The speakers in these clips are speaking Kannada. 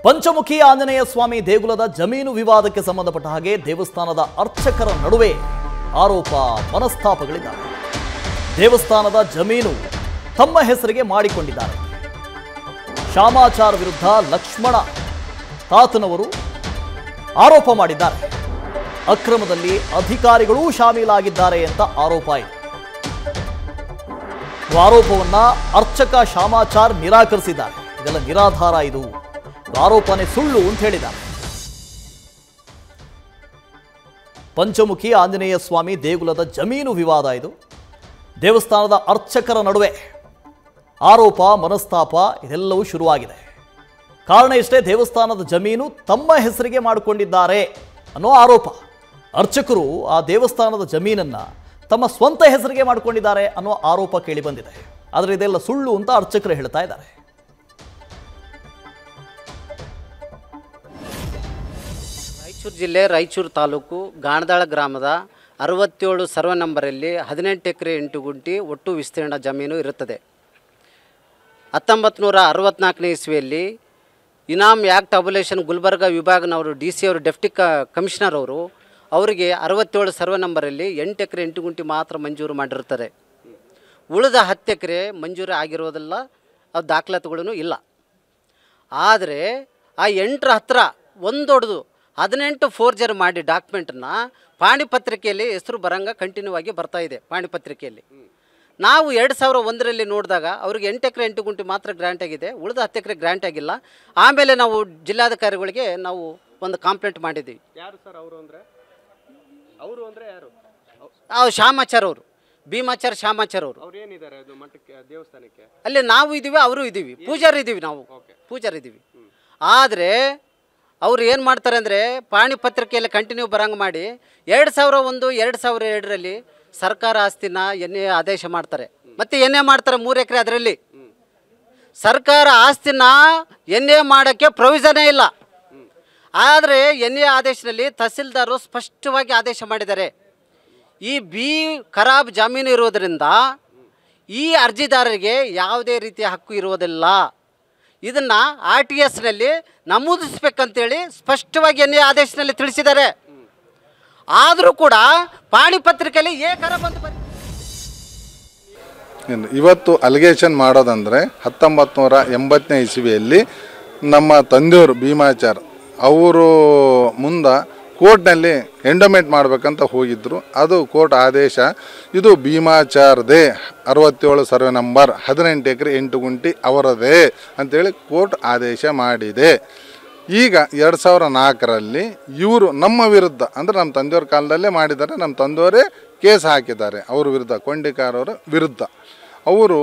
ಪಂಚಮುಖಿ ಆಂಜನೇಯ ಸ್ವಾಮಿ ದೇಗುಲದ ಜಮೀನು ವಿವಾದಕ್ಕೆ ಸಂಬಂಧಪಟ್ಟ ಹಾಗೆ ದೇವಸ್ಥಾನದ ಅರ್ಚಕರ ನಡುವೆ ಆರೋಪ ಮನಸ್ತಾಪಗಳಿದ್ದಾವೆ. ದೇವಸ್ಥಾನದ ಜಮೀನು ತಮ್ಮ ಹೆಸರಿಗೆ ಮಾಡಿಕೊಂಡಿದ್ದಾರೆ. ಶಾಮಾಚಾರ್ ವಿರುದ್ಧ ಲಕ್ಷ್ಮಣ ತಾತನವರು ಆರೋಪ ಮಾಡಿದ್ದಾರೆ. ಅಕ್ರಮದಲ್ಲಿ ಅಧಿಕಾರಿಗಳೂ ಶಾಮೀಲಾಗಿದ್ದಾರೆ ಅಂತ ಆರೋಪ ಇದೆ. ಆರೋಪವನ್ನ ಅರ್ಚಕ ಶಾಮಾಚಾರ್ ನಿರಾಕರಿಸಿದ್ದಾರೆ. ಇದೆಲ್ಲ ನಿರಾಧಾರ, ಇದು ಆರೋಪನೆ ಸುಳ್ಳು ಅಂತ ಹೇಳಿದ್ದಾರೆ. ಪಂಚಮುಖಿ ಆಂಜನೇಯ ಸ್ವಾಮಿ ದೇಗುಲದ ಜಮೀನು ವಿವಾದ ಇದು. ದೇವಸ್ಥಾನದ ಅರ್ಚಕರ ನಡುವೆ ಆರೋಪ ಮನಸ್ತಾಪ ಇದೆಲ್ಲವೂ ಶುರುವಾಗಿದೆ. ಕಾರಣ ಇಷ್ಟೇ, ದೇವಸ್ಥಾನದ ಜಮೀನು ತಮ್ಮ ಹೆಸರಿಗೆ ಮಾಡಿಕೊಂಡಿದ್ದಾರೆ ಅನ್ನೋ ಆರೋಪ. ಅರ್ಚಕರು ಆ ದೇವಸ್ಥಾನದ ಜಮೀನನ್ನ ತಮ್ಮ ಸ್ವಂತ ಹೆಸರಿಗೆ ಮಾಡಿಕೊಂಡಿದ್ದಾರೆ ಅನ್ನೋ ಆರೋಪ ಕೇಳಿ ಬಂದಿದೆ. ಆದರೆ ಇದೆಲ್ಲ ಸುಳ್ಳು ಅಂತ ಅರ್ಚಕರು ಹೇಳ್ತಾ ಇದ್ದಾರೆ. ರಾಯಚೂರು ಜಿಲ್ಲೆ ರಾಯಚೂರು ತಾಲೂಕು ಗಾಣದಾಳ ಗ್ರಾಮದ 67 ಸರ್ವೆ ನಂಬರಲ್ಲಿ 18 ಎಕರೆ 8 ಗುಂಟೆ ಒಟ್ಟು ವಿಸ್ತೀರ್ಣ ಜಮೀನು ಇರುತ್ತದೆ. 1964ನೇ ಇಸ್ವಿಯಲ್ಲಿ ಇನಾಮ್ ಆ್ಯಕ್ಟ್ ಅಬುಲೇಷನ್ ಗುಲ್ಬರ್ಗ ವಿಭಾಗನವರು DC ಅವರು ಡೆಪ್ಟಿ ಕಮಿಷನರ್ ಅವರಿಗೆ 67 ಸರ್ವೆ ನಂಬರಲ್ಲಿ 8 ಎಕರೆ 8 ಗುಂಟೆ ಮಾತ್ರ ಮಂಜೂರು ಮಾಡಿರ್ತಾರೆ. ಉಳಿದ 10 ಎಕರೆ ಮಂಜೂರು ಆಗಿರೋದಿಲ್ಲ, ಅದು ದಾಖಲಾತಿಗಳೂ ಇಲ್ಲ. ಆದರೆ ಆ 8ರ ಹತ್ತಿರ ಒಂದೊಡ್ದು 18 ಫೋರ್ಜರ್ ಮಾಡಿ ಡಾಕ್ಯುಮೆಂಟನ್ನು ಪಾಣಿ ಪತ್ರಿಕೆಯಲ್ಲಿ ಹೆಸರು ಬರಂಗ ಕಂಟಿನ್ಯೂ ಆಗಿ ಬರ್ತಾ ಇದೆ. ಪಾಣಿ ಪತ್ರಿಕೆಯಲ್ಲಿ ನಾವು 2001ರಲ್ಲಿ ನೋಡಿದಾಗ ಅವ್ರಿಗೆ 8 ಎಕರೆ 8 ಗುಂಟೆ ಮಾತ್ರ ಗ್ರ್ಯಾಂಟ್ ಆಗಿದೆ, ಉಳಿದ 10 ಎಕರೆ ಗ್ರ್ಯಾಂಟ್ ಆಗಿಲ್ಲ. ಆಮೇಲೆ ನಾವು ಜಿಲ್ಲಾಧಿಕಾರಿಗಳಿಗೆ ನಾವು ಒಂದು ಕಂಪ್ಲೇಂಟ್ ಮಾಡಿದ್ದೀವಿ. ಯಾರು ಸರ್ ಅವರು ಅಂದರೆ ಯಾರು? ಶಾಮಾಚಾರ್ ಅವರು, ಭೀಮಾಚಾರ್ ಶಾಮಾಚಾರ್ ಅವರು. ಅವ್ರು ಏನಿದ್ದಾರೆ ಅದು ಮಠಕ್ಕೆ ದೇವಸ್ಥಾನಕ್ಕೆ? ಅಲ್ಲಿ ನಾವು ಇದ್ದೀವಿ, ಅವರು ಇದ್ದೀವಿ, ಪೂಜಾರಿ ಇದ್ದೀವಿ, ನಾವು ಪೂಜಾರಿ ಇದ್ದೀವಿ. ಆದರೆ ಅವರು ಏನು ಮಾಡ್ತಾರೆ ಅಂದರೆ ಪಾಣಿ ಪತ್ರಿಕೆಯಲ್ಲಿ ಕಂಟಿನ್ಯೂ ಬರಂಗೆ ಮಾಡಿ 2001, 2002ರಲ್ಲಿ ಸರ್ಕಾರ ಆಸ್ತಿನ ಎನ್ಎ ಆದೇಶ ಮಾಡ್ತಾರೆ. ಮತ್ತು ಎನ್ಎ ಮಾಡ್ತಾರೆ 3 ಎಕರೆ. ಅದರಲ್ಲಿ ಸರ್ಕಾರ ಆಸ್ತಿನ ಎನ್ಎ ಮಾಡೋಕ್ಕೆ ಪ್ರೊವಿಷನೇ ಇಲ್ಲ. ಆದರೆ ಎನ್ಎ ಆದೇಶದಲ್ಲಿ ತಹಸೀಲ್ದಾರರು ಸ್ಪಷ್ಟವಾಗಿ ಆದೇಶ ಮಾಡಿದ್ದಾರೆ, ಈ ಖರಾಬ್ ಜಮೀನು ಇರೋದರಿಂದ ಈ ಅರ್ಜಿದಾರರಿಗೆ ಯಾವುದೇ ರೀತಿಯ ಹಕ್ಕು ಇರುವುದಿಲ್ಲ, ಇದನ್ನು RTSನಲ್ಲಿ ನಮೂದಿಸಬೇಕಂತೇಳಿ ಸ್ಪಷ್ಟವಾಗಿ ಎನ್ಎ ಆದೇಶದಲ್ಲಿ ತಿಳಿಸಿದ್ದಾರೆ. ಆದರೂ ಕೂಡ ಪಾಣಿ ಪತ್ರಿಕೆಯಲ್ಲಿ ಖರಾಬ್ ಅಂತ ಇವತ್ತು ಅಲಿಗೇಷನ್ ಮಾಡೋದಂದರೆ 1980ನೇ ಇಸ್ವಿಯಲ್ಲಿ ನಮ್ಮ ತಂದೆಯವರು ಭೀಮಾಚಾರ್ ಅವರು ಮುಂದೆ ಕೋರ್ಟ್ನಲ್ಲಿ ಎಂಡೋಮೆಂಟ್ ಮಾಡಬೇಕಂತ ಹೋಗಿದ್ದರು. ಅದು ಕೋರ್ಟ್ ಆದೇಶ, ಇದು ಭೀಮಾಚಾರ್ದೇ 67 ಸರ್ವೆ ನಂಬರ್ 18 ಎಕರೆ 8 ಗುಂಟೆ ಅವರದೇ ಅಂಥೇಳಿ ಕೋರ್ಟ್ ಆದೇಶ ಮಾಡಿದೆ. ಈಗ 2004ರಲ್ಲಿ ಇವರು ನಮ್ಮ ವಿರುದ್ಧ, ಅಂದರೆ ನಮ್ಮ ತಂದೆಯವ್ರ ಕಾಲದಲ್ಲೇ ಮಾಡಿದ್ದಾರೆ, ನಮ್ಮ ತಂದೆಯವರೇ ಕೇಸ್ ಹಾಕಿದ್ದಾರೆ ಅವ್ರ ವಿರುದ್ಧ, ಕೊಂಡಿಕಾರವರ ವಿರುದ್ಧ. ಅವರು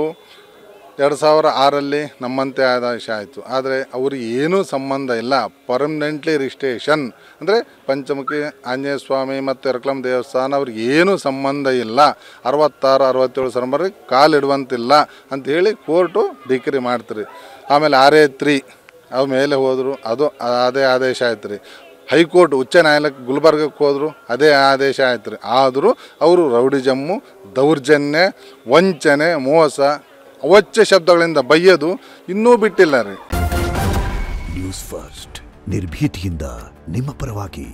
2006ರಲ್ಲಿ ನಮ್ಮಂತೆ ಆದೇಶ ಆಯಿತು. ಆದರೆ ಅವ್ರಿಗೆ ಏನೂ ಸಂಬಂಧ ಇಲ್ಲ. ಪರ್ಮನೆಂಟ್ಲಿ ರಿಜಿಸ್ಟ್ರೇಷನ್ ಅಂದರೆ ಪಂಚಮುಖಿ ಆಂಜನೇಯ ಸ್ವಾಮಿ ಮತ್ತು ಎರಕಲಂ ದೇವಸ್ಥಾನ ಅವ್ರಿಗೆ ಏನೂ ಸಂಬಂಧ ಇಲ್ಲ. 66, 67 ಸರ್ಮರಿಗೆ ಕಾಲಿಡುವಂತಿಲ್ಲ ಅಂಥೇಳಿ ಕೋರ್ಟು ಡಿಕ್ರಿ ಮಾಡ್ತೀರಿ. ಆಮೇಲೆ RA3 ಅವ ಮೇಲೆ ಹೋದರು, ಅದು ಅದೇ ಆದೇಶ ಆಯ್ತು ರೀ. ಹೈಕೋರ್ಟ್ ಉಚ್ಚ ನ್ಯಾಯಾಲಯಕ್ಕೆ ಗುಲ್ಬರ್ಗಕ್ಕೆ ಹೋದರು, ಅದೇ ಆದೇಶ ಆಯ್ತು ರೀ. ಆದರೂ ಅವರು ರೌಡಿಜಮ್ಮು, ದೌರ್ಜನ್ಯ, ವಂಚನೆ, ಮೋಸ, ಅವಚ್ಚ ಶಬ್ದಗಳಿಂದ ಬೈಯೋದು ಇನ್ನೂ ಬಿಟ್ಟಿಲ್ಲ ರೀ. ನ್ಯೂಸ್ ಫಸ್ಟ್ ನಿರ್ಭೀತಿಯಿಂದ ನಿಮ್ಮ ಪರವಾಗಿ.